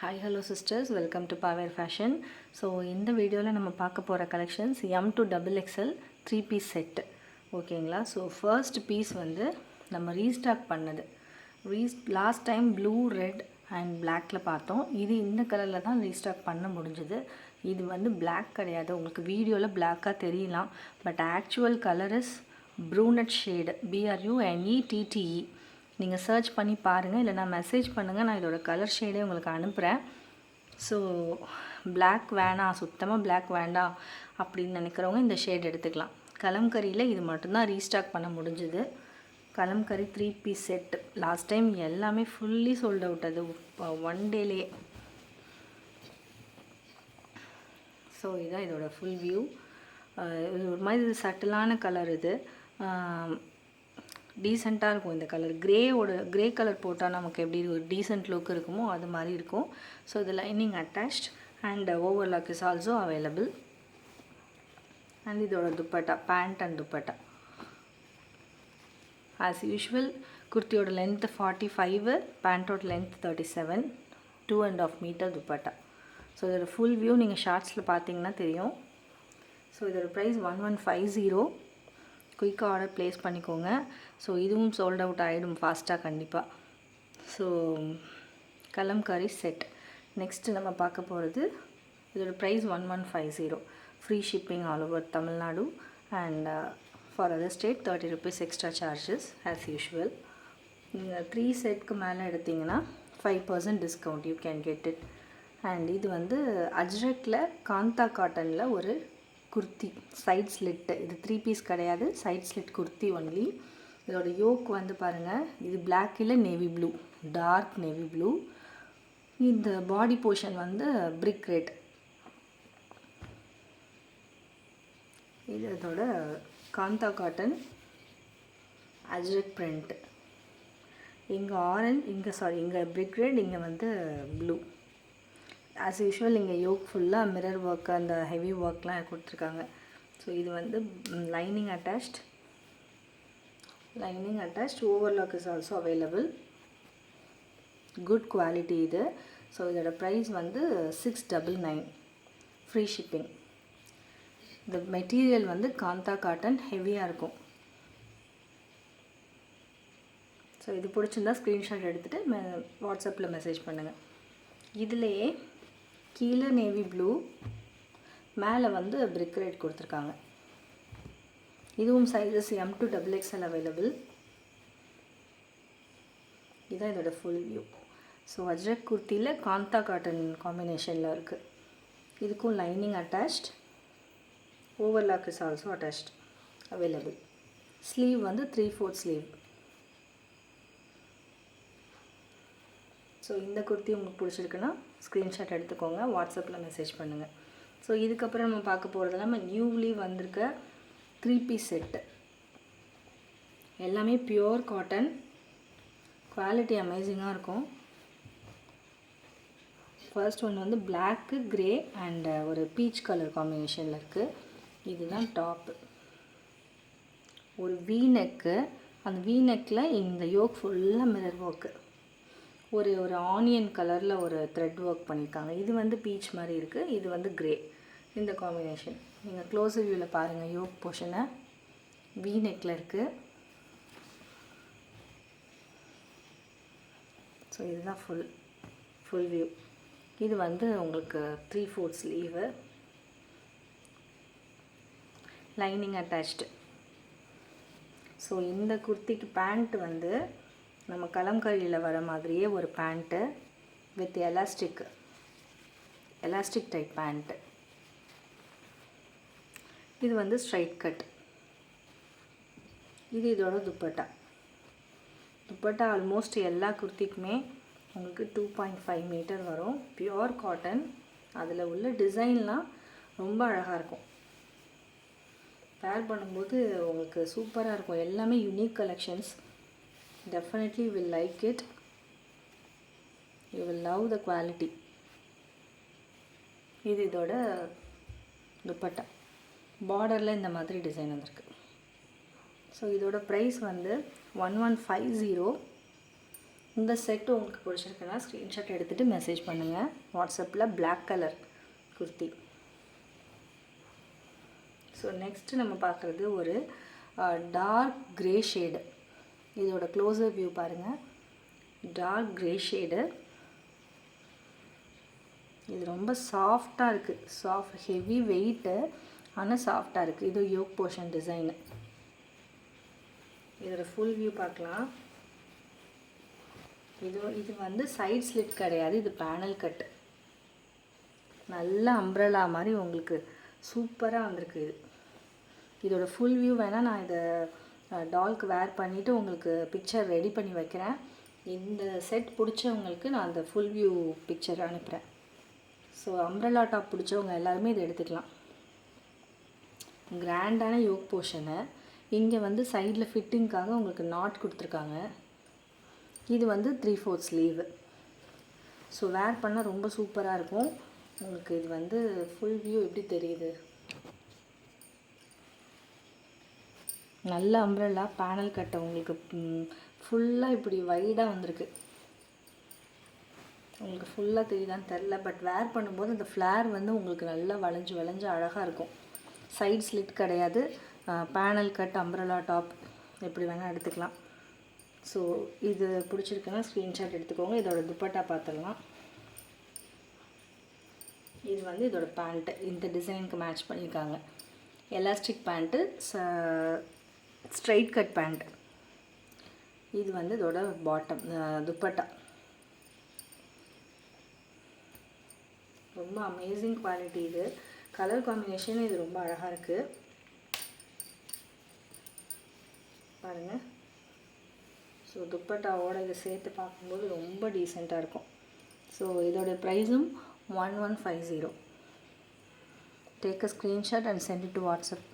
Hi, hello sisters, welcome to Power Fashion. So இந்த வீடியோவில் நம்ம பார்க்க போகிற கலெக்ஷன்ஸ் M2XXL 3-piece செட் ஓகேங்களா. ஸோ ஃபர்ஸ்ட் பீஸ் வந்து நம்ம ரீஸ்டாக் பண்ணது. Last time blue, red and பிளாக்ல பார்த்தோம். இது இந்த கலரில் தான் ரீஸ்டாக் பண்ண முடிஞ்சது. இது வந்து பிளாக் கிடையாது, உங்களுக்கு வீடியோவில் பிளாக்காக தெரியலாம், but actual colour is brunette shade, BRUNETTE. நீங்கள் சர்ச் பண்ணி பாருங்கள், இல்லை நான் மெசேஜ் பண்ணுங்கள், நான் இதோட கலர் ஷேடே உங்களுக்கு அனுப்புகிறேன். ஸோ பிளாக் வேணாம், சுத்தமாக பிளாக் வேண்டாம் அப்படின்னு நினைக்கிறவங்க இந்த ஷேட் எடுத்துக்கலாம். கலம்கரியில் இது மட்டும்தான் ரீஸ்டாக் பண்ண முடிஞ்சுது. Kalamkari 3-piece set last time எல்லாமே ஃபுல்லி சோல்ட் அவுட், அது ஒன் டேலேயே. ஸோ இதுதான் இதோட ஃபுல் வியூ. இது ஒரு மாதிரி சட்டிலான கலர், இது டீசெண்டாக இருக்கும். இந்த கலர் கிரே கலர் போட்டால் நமக்கு எப்படி ஒரு டீசென்ட் லுக் இருக்குமோ அது மாதிரி இருக்கும். ஸோ இது lining attached and overlock is also available. And இதோட dupatta, pant and dupatta as usual. குர்த்தியோட லென்த் 45, பேண்ட்டோட லென்த் 37, 2.5 மீட்டர் துப்பட்டா. ஸோ இதோட ஃபுல் வியூ நீங்கள் ஷார்ட்ஸில் பார்த்தீங்கன்னா தெரியும். ஸோ இதோட ப்ரைஸ் 1150. குயிக்காக ஆர்டர் ப்ளேஸ் பண்ணிக்கோங்க. ஸோ இதுவும் சோல்ட் அவுட் ஆகிடும் ஃபாஸ்ட்டாக கண்டிப்பாக. ஸோ கலம்காரி செட் நெக்ஸ்ட்டு நம்ம பார்க்க போகிறது. இதோட price 1150. Free shipping all over Tamil Nadu and for other state 30 rupees extra charges as usual. நீங்கள் 3 செட்க்கு மேலே எடுத்திங்கன்னா 5% discount you can get it. And இது வந்து அஜ்ரக்கில் காந்தா காட்டனில் ஒரு குர்த்தி, சைட் ஸ்லிட்டு. இது 3-piece கிடையாது, சைட் ஸ்லிட் குர்த்தி ஒன்லி. இதோட யோக் வந்து பாருங்கள், இது பிளாக் இல்லை navy blue, dark navy blue. இந்த பாடி போர்ஷன் வந்து பிரிக் ரெட். இது இதோட காந்தா காட்டன் அஜ்ரக் பிரிண்ட். இங்கே ஆரஞ்ச், இங்கே பிரிக் ரெட், இங்கே வந்து ப்ளூ. ஆஸ் யூஷுவல் இங்கே யோக் ஃபுல்லாக மிரர் ஒர்க், அந்த ஹெவி ஒர்க்லாம் கொடுத்துருக்காங்க. ஸோ இது வந்து lining attached, overlock is also available. Good quality இது. ஸோ இதோட ப்ரைஸ் வந்து 699, ஃப்ரீ ஷிப்பிங். இந்த மெட்டீரியல் வந்து காந்தா காட்டன், ஹெவியாக இருக்கும். ஸோ இது பிடிச்சிருந்தா ஸ்க்ரீன்ஷாட் எடுத்துகிட்டு வாட்ஸ்அப்பில் மெசேஜ் பண்ணுங்கள். இதுலேயே கீழே நேவி ப்ளூ, மேலே வந்து பிரிக் ரெட் கொடுத்துருக்காங்க. இதுவும் சைஸஸ் M2XXL அவைலபிள். இதுதான் இதோட ஃபுல் வியூ. ஸோ அஜ்ரக் குர்த்தியில் காந்தா காட்டன் காம்பினேஷனில் இருக்குது. இதுக்கும் lining attached, overlock is also attached available. Sleeve வந்து 3/4 ஸ்லீவ். ஸோ இந்த குர்த்தி உங்களுக்கு பிடிச்சிருக்குன்னா ஸ்க்ரீன்ஷாட் எடுத்துக்கோங்க, வாட்ஸ்அப்பில் மெசேஜ் பண்ணுங்கள். ஸோ இதுக்கப்புறம் நம்ம பார்க்க போகிறது நம்ம நியூலி வந்திருக்க 3-piece செட்டு. எல்லாமே பியோர் காட்டன், குவாலிட்டி அமேசிங்காக இருக்கும். ஃபர்ஸ்ட் ஒன்று வந்து பிளாக்கு, கிரே அண்ட் ஒரு பீச் கலர் காம்பினேஷனில் இருக்குது. இதுதான் டாப்பு. ஒரு வி நெக்கு, அந்த வி நெக்கில் இந்த யோக் ஃபுல்லாக மிரர் ஒர்க்கு, ஒரு ஆனியன் கலரில் ஒரு த்ரெட் ஒர்க் பண்ணியிருக்காங்க. இது வந்து பீச் மாதிரி இருக்குது, இது வந்து கிரே. இந்த காம்பினேஷன் நீங்கள் க்ளோஸ் வியூவில் பாருங்கள். யோக் போர்ஷனை வி நெக்கில் இருக்குது. ஸோ இதுதான் ஃபுல் வியூ. இது வந்து உங்களுக்கு 3/4 ஸ்லீவு, லைனிங் அட்டாச்டு. ஸோ இந்த குர்த்திக்கு பேண்ட் வந்து நம்ம கலம்கரியில் வர மாதிரியே ஒரு pant with elastic type pant. இது வந்து ஸ்ட்ரைட் கட். இது இதோட துப்பட்டா. ஆல்மோஸ்ட் எல்லா குர்த்திக்குமே உங்களுக்கு 2.5 மீட்டர் வரும். Pure cotton. அதில் உள்ள டிசைன்லாம் ரொம்ப அழகாக இருக்கும். பேர் பண்ணும்போது உங்களுக்கு சூப்பராக இருக்கும். எல்லாமே unique collections. Definitely you will like it. You will love the quality. இது இதோட துப்பட்டா. பார்டரில் இந்த மாதிரி டிசைன் வந்திருக்கு. ஸோ இதோட ப்ரைஸ் வந்து 1150. இந்த செட்டு உங்களுக்கு பிடிச்சிருக்குன்னா ஸ்க்ரீன்ஷாட் எடுத்துகிட்டு மெசேஜ் பண்ணுங்கள் வாட்ஸ்அப்பில் black colour kurti. So next நம்ம பார்க்குறது ஒரு டார்க் க்ரே ஷேடு. இதோட க்ளோஸர் வியூ பாருங்கள். Dark grey shade. இது ரொம்ப சாஃப்டாக இருக்குது. ஹெவி வெயிட்டு ஆனால் சாஃப்டாக இருக்குது. இது யோக் போர்ஷன் டிசைனு. இதோட ஃபுல் வியூ பார்க்கலாம். இது வந்து சைட் ஸ்லிட் கிடையாது, இது பேனல் கட்டு. நல்ல அம்ப்ரெல்லா மாதிரி உங்களுக்கு சூப்பராக வந்திருக்கு. இதோட ஃபுல் வியூ வேணால் நான் இதை டால்க்கு வேர் பண்ணிவிட்டு உங்களுக்கு பிக்சர் ரெடி பண்ணி வைக்கிறேன். இந்த செட் பிடிச்சவங்களுக்கு நான் அந்த ஃபுல் வியூ பிக்சர் அனுப்புகிறேன். ஸோ அம்ப்ரெல்லா டாப் பிடிச்சவங்க எல்லாருமே இதை எடுத்துக்கலாம். கிராண்டான யோக் போர்ஷனு. இங்கே வந்து சைடில் ஃபிட்டிங்க்காக உங்களுக்கு நாட் கொடுத்துருக்காங்க. இது வந்து 3/4 ஸ்லீவு. ஸோ வேர் பண்ணால் ரொம்ப சூப்பராக இருக்கும். உங்களுக்கு இது வந்து ஃபுல் வியூ எப்படி தெரியுது? நல்ல அம்ப்ரெல்லா பேனல் கட்ட உங்களுக்கு ஃபுல்லாக இப்படி வைடாக வந்திருக்கு. உங்களுக்கு ஃபுல்லாக தெரியுதான்னு தெரில, பட் வேர் பண்ணும்போது அந்த ஃப்ளேர் வந்து உங்களுக்கு நல்லா வளைஞ்சு வளைஞ்சு அழகாக இருக்கும். சைட் ஸ்லிட் கிடையாது. பேனல் கட் அம்ப்ரெல்லா டாப் எப்படி வேணால் எடுத்துக்கலாம். ஸோ இது பிடிச்சிருக்குன்னா ஸ்க்ரீன்ஷாட் எடுத்துக்கோங்க. இதோட துப்பட்டா பார்த்துடலாம். இது வந்து இதோட பேண்ட்டு இந்த டிசைனுக்கு மேட்ச் பண்ணியிருக்காங்க. Elastic pant, straight cut pant. இது வந்து இதோட பாட்டம் துப்பட்டா. ரொம்ப அமேசிங் குவாலிட்டி. இது கலர் காம்பினேஷன் இது ரொம்ப அழகாக இருக்குது பாருங்கள். ஸோ துப்பட்டாவோட இதை சேர்த்து பார்க்கும்போது ரொம்ப டீசெண்டாக இருக்கும். ஸோ இதோட ப்ரைஸும் 1150. Take a screenshot and send it to WhatsApp.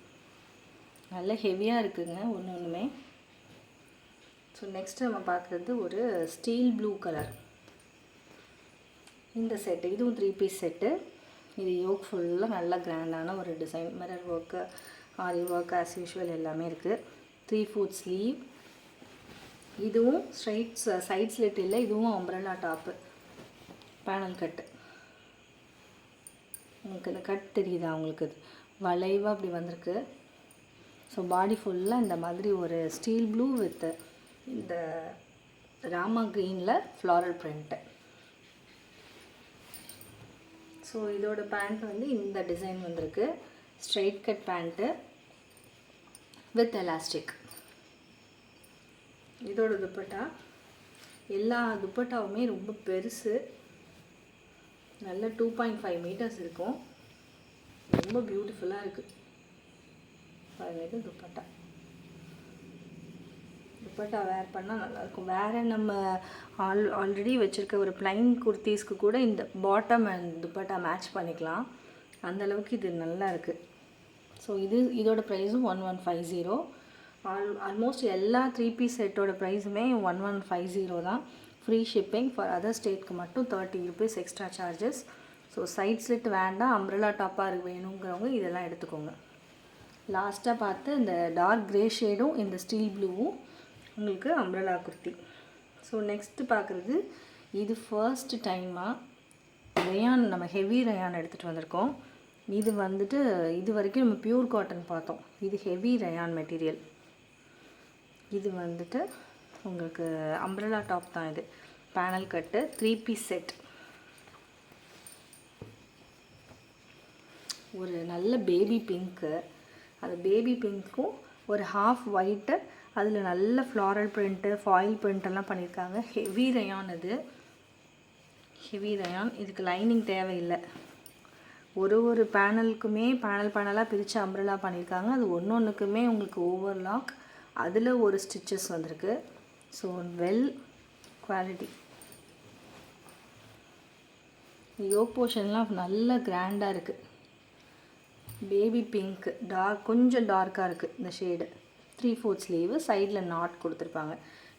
நல்ல ஹெவியாக இருக்குதுங்க ஒன்றுமே. ஸோ நெக்ஸ்ட் நம்ம பார்க்குறது ஒரு ஸ்டீல் ப்ளூ கலர். இந்த செட்டு இதுவும் 3 பீஸ் செட்டு. இது யோக் ஃபுல்லாக நல்ல கிராண்டான ஒரு டிசைன். மிரர் ஒர்க்கு, ஆரி ஒர்க் ஆஸ் யூஷுவல் எல்லாமே இருக்குது. 3/4 ஸ்லீவ். இதுவும் சைட் ஸ்லிட் இல்லை, இதுவும் அம்ப்ரெல்லா டாப்பு பேனல் கட்டு. உங்களுக்கு இந்த கட் தெரியுதா? உங்களுக்கு வளைவாக அப்படி வந்திருக்கு. ஸோ பாடி ஃபுல்லாக இந்த மாதிரி ஒரு ஸ்டீல் ப்ளூ வித் இந்த ராமா க்ரீனில் ஃப்ளாரல் பிரிண்ட்டு. ஸோ இதோட பேண்ட் வந்து இந்த டிசைன் வந்திருக்கு. Straight cut pant with elastic. இதோட துப்பட்டா எல்லா துப்பட்டாவுமே ரொம்ப பெருசு. நல்ல 2.5 மீட்டர்ஸ் இருக்கும். ரொம்ப பியூட்டிஃபுல்லாக இருக்குது. இது துப்பட்டா. துப்பட்டா வேர் பண்ணால் நல்லாயிருக்கும். வேறு நம்ம ஆல்ரெடி வச்சுருக்க ஒரு ப்ளைன் குர்த்திஸ்க்கு கூட இந்த பாட்டம் அண்ட் துப்பட்டா மேட்ச் பண்ணிக்கலாம். அந்தளவுக்கு இது நல்லா இருக்குது. ஸோ இதோட ப்ரைஸும் 1150. ஆல்மோஸ்ட் எல்லா 3 பீஸ் செட்டோட ப்ரைஸுமே 1150 தான். Free shipping. ஃபார் அதர் ஸ்டேட்க்கு மட்டும் 30 rupees extra charges. So side slit வேண்டாம், அம்ப்ரெல்லா டாப்பாக வேணுங்கிறவங்க இதெல்லாம் எடுத்துக்கோங்க. லாஸ்ட்டாக பார்த்து இந்த டார்க் க்ரே ஷேடும் இந்த ஸ்டீல் ப்ளூவும் உங்களுக்கு அம்ப்ரெல்லா குர்த்தி. ஸோ நெக்ஸ்ட்டு பார்க்குறது இது ஃபர்ஸ்ட் டைமாக ரயான், நம்ம ஹெவி ரயான் எடுத்துகிட்டு வந்திருக்கோம். இது வந்துட்டு இது வரைக்கும் நம்ம பியூர் காட்டன் பார்த்தோம். இது ஹெவி ரயான் மெட்டீரியல். இது வந்துட்டு உங்களுக்கு அம்ப்ரெல்லா டாப் தான். இது பேனல் கட்டு 3 பீஸ் செட். ஒரு நல்ல பேபி பிங்க்கு. அந்த பேபி பிங்க்கும் ஒரு ஹாஃப் ஒயிட்டு, அதில் நல்ல ஃப்ளாரல் பிரிண்ட்டு, ஃபாயில் பிரிண்டெல்லாம் பண்ணியிருக்காங்க. Heavy rayon. இது ஹெவி ரயான். இதுக்கு லைனிங் தேவையில்லை. ஒரு பேனலுக்குமே பேனலாக பிரித்து அம்ப்ரெல்லா பண்ணியிருக்காங்க. அது ஒன்றுக்குமே உங்களுக்கு ஓவர்லாக், அதில் ஒரு ஸ்டிச்சஸ் வந்திருக்கு. So well quality. யோக் போர்ஷன்லாம் நல்ல கிராண்டாக இருக்குது. பேபி பிங்க் டார்க், கொஞ்சம் டார்க்காக இருக்குது இந்த ஷேடு. 3/4 ஸ்லீவு. சைடில் நாட் கொடுத்துருப்பாங்க.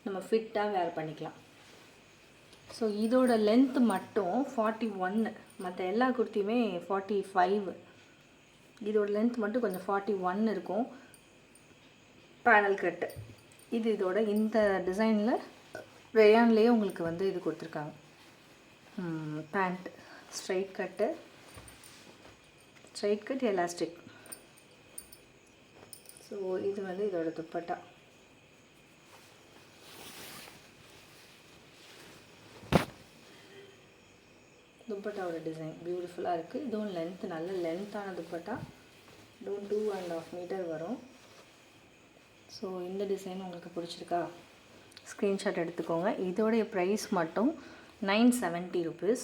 நம்ம ஃபிட்டாக வேர் பண்ணிக்கலாம். ஸோ இதோட லென்த்து மட்டும் 41. மற்ற எல்லா குர்த்தியுமே 45. இதோட லென்த் மட்டும் கொஞ்சம் 41 இருக்கும். Panel cut. இதோட இந்த டிசைனில் ரேயான்லேயே உங்களுக்கு வந்து இது கொடுத்துருக்காங்க. Pant straight cut elastic. So இது வந்து இதோட துப்பட்டா. துப்பட்டாவோட டிசைன் பியூட்டிஃபுல்லாக இருக்குது. இதுவும் லென்த் நல்ல லென்த்தான துப்பட்டா. இதுவும் 2.5 மீட்டர் வரும். ஸோ இந்த டிசைன் உங்களுக்கு பிடிச்சிருக்கா? ஸ்க்ரீன்ஷாட் எடுத்துக்கோங்க. இதோடைய ப்ரைஸ் மட்டும் 970 rupees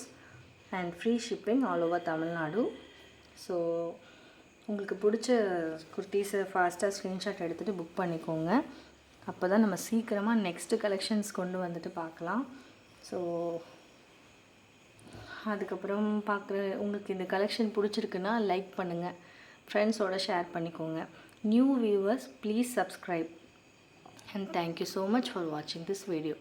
and free shipping all over Tamil Nadu. So உங்களுக்கு பிடிச்ச குர்த்திஸை ஃபாஸ்ட்டாக ஸ்க்ரீன்ஷாட் எடுத்துகிட்டு புக் பண்ணிக்கோங்க. அப்போ தான் நம்ம சீக்கிரமாக நெக்ஸ்ட்டு கலெக்ஷன்ஸ் கொண்டு வந்துட்டு பார்க்கலாம். ஸோ அதுக்கப்புறம் உங்களுக்கு இந்த கலெக்ஷன் பிடிச்சிருக்குன்னா லைக் பண்ணுங்கள், ஃப்ரெண்ட்ஸோடு ஷேர் பண்ணிக்கோங்க. New viewers please subscribe and thank you so much for watching this video.